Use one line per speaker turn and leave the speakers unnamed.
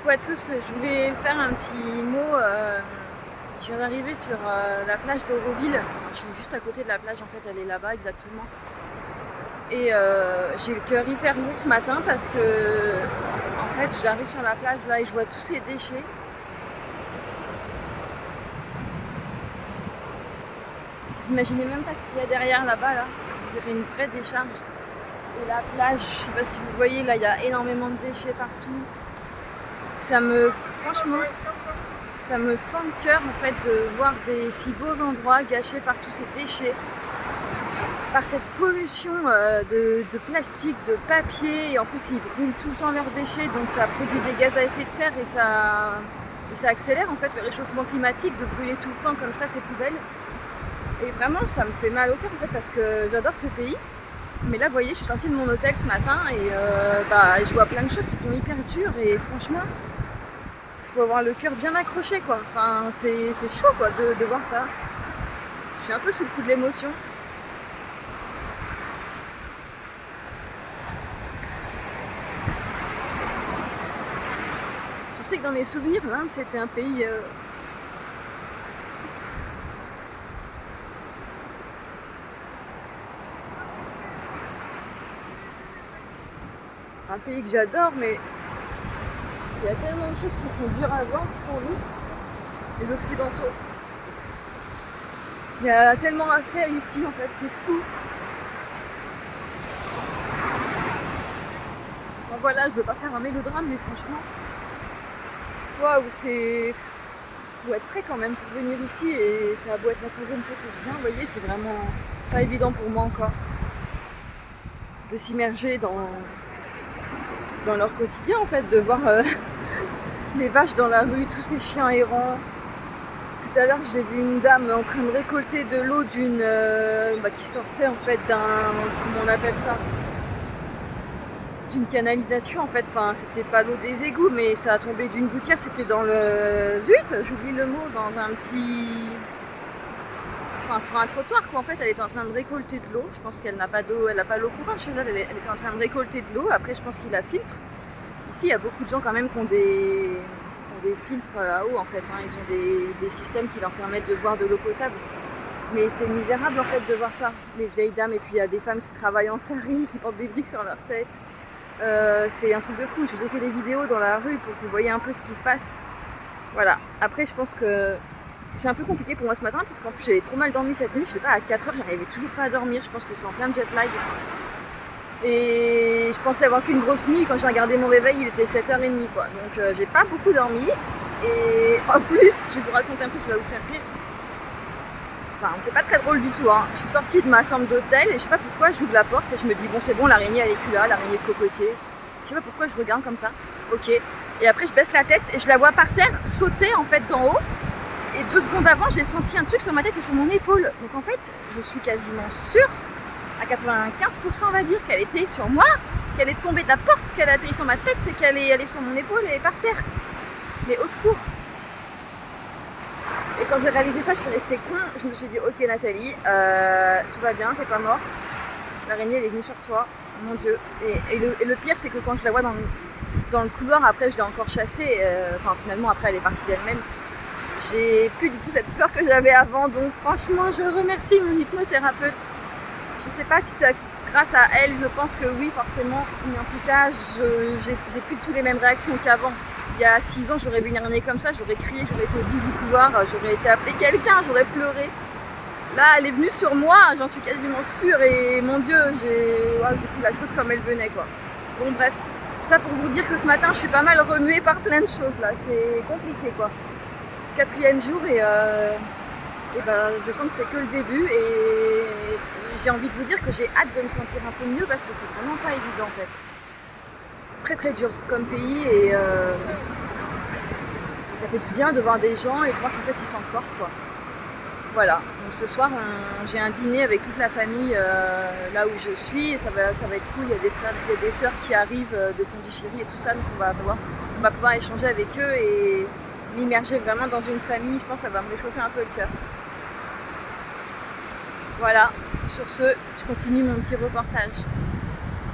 Coucou à tous, je voulais faire un petit mot. Je viens d'arriver sur la plage d'Auroville. Je suis juste à côté de la plage, en fait, elle est là-bas exactement. Et j'ai le cœur hyper lourd ce matin parce que, en fait, j'arrive sur la plage là et je vois tous ces déchets. Vous imaginez même pas ce qu'il y a derrière là-bas, là. On dirait une vraie décharge. Et la plage, je sais pas si vous voyez, là, il y a énormément de déchets partout. Franchement, ça me fend le cœur en fait de voir des si beaux endroits gâchés par tous ces déchets, par cette pollution de plastique, de papier, et en plus ils brûlent tout le temps leurs déchets, donc ça produit des gaz à effet de serre et ça accélère en fait le réchauffement climatique de brûler tout le temps comme ça ces poubelles. Et vraiment ça me fait mal au cœur en fait parce que j'adore ce pays. Mais là vous voyez, je suis sortie de mon hôtel ce matin et je vois plein de choses qui sont hyper dures et franchement faut avoir le cœur bien accroché quoi. Enfin c'est chaud quoi de voir ça. Je suis un peu sous le coup de l'émotion. Je sais que dans mes souvenirs, l'Inde c'était un pays que j'adore, mais il y a tellement de choses qui sont dures à vendre pour nous, les occidentaux. Il y a tellement à faire ici en fait, c'est fou. Enfin voilà, je veux pas faire un mélodrame, mais franchement, waouh, faut être prêt quand même pour venir ici et ça a beau être la troisième fois que je viens, vous voyez, c'est vraiment pas évident pour moi encore de s'immerger dans leur quotidien en fait, de voir les vaches dans la rue, tous ces chiens errants. Tout à l'heure j'ai vu une dame en train de récolter de l'eau qui sortait en fait comment on appelle ça, d'une canalisation en fait, enfin c'était pas l'eau des égouts mais ça a tombé d'une gouttière, c'était dans le j'oublie le mot, dans un petit, enfin sur un trottoir quoi en fait, elle était en train de récolter de l'eau, je pense qu'elle n'a pas d'eau, elle n'a pas l'eau courante chez elle, elle était en train de récolter de l'eau, après je pense qu'il la filtre. Ici il y a beaucoup de gens quand même qui ont des filtres à eau en fait, hein. Ils ont des systèmes qui leur permettent de boire de l'eau potable. Mais c'est misérable en fait de voir ça, les vieilles dames, et puis il y a des femmes qui travaillent en sari, qui portent des briques sur leur tête. C'est un truc de fou, je vous ai fait des vidéos dans la rue pour que vous voyez un peu ce qui se passe. Voilà, après je pense que c'est un peu compliqué pour moi ce matin, puisqu'en plus j'avais trop mal dormi cette nuit, je sais pas, à 4h j'arrivais toujours pas à dormir, je pense que je suis en plein jet lag. Et je pensais avoir fait une grosse nuit, quand j'ai regardé mon réveil il était 7h30 quoi, donc j'ai pas beaucoup dormi. Et en plus, je vais vous raconter un truc qui va vous faire rire. Enfin, c'est pas très drôle du tout, hein. Je suis sortie de ma chambre d'hôtel et je sais pas pourquoi j'ouvre la porte et je me dis bon c'est bon, l'araignée elle est plus là, l'araignée de cocotier. Je sais pas pourquoi je regarde comme ça. Ok. Et après je baisse la tête et je la vois par terre sauter en fait d'en haut. Et 2 secondes avant j'ai senti un truc sur ma tête et sur mon épaule. Donc en fait je suis quasiment sûre, à 95% on va dire, qu'elle était sur moi, qu'elle est tombée de la porte, qu'elle a atterri sur ma tête et qu'elle est allée sur mon épaule et par terre. Mais au secours. Et quand j'ai réalisé ça, je suis restée con. Je me suis dit, ok Nathalie, tout va bien, t'es pas morte. L'araignée elle est venue sur toi, mon Dieu. Et le pire, c'est que quand je la vois dans le couloir, après je l'ai encore chassée. Enfin finalement, après elle est partie d'elle-même. J'ai plus du tout cette peur que j'avais avant. Donc franchement, je remercie mon hypnothérapeute. Je sais pas si c'est grâce à elle, je pense que oui forcément. Mais en tout cas, j'ai plus du tout les mêmes réactions qu'avant. Il y a 6 ans, j'aurais vu une araignée comme ça, j'aurais crié, j'aurais été au bout du couloir, j'aurais été appeler quelqu'un, j'aurais pleuré. Là, elle est venue sur moi, j'en suis quasiment sûre et mon Dieu, j'ai pris la chose comme elle venait quoi. Bon bref, ça pour vous dire que ce matin, je suis pas mal remuée par plein de choses là, c'est compliqué quoi. 4e jour et je sens que c'est que le début et j'ai envie de vous dire que j'ai hâte de me sentir un peu mieux parce que c'est vraiment pas évident en fait. Très très dur comme pays et ça fait du bien de voir des gens et de voir qu'en fait ils s'en sortent quoi. Voilà, donc ce soir j'ai un dîner avec toute la famille là où je suis et ça va être cool, il y a des sœurs qui arrivent de Pondichéry et tout ça, donc on va pouvoir échanger avec eux et m'immerger vraiment dans une famille, je pense que ça va me réchauffer un peu le cœur. Voilà, sur ce, je continue mon petit reportage.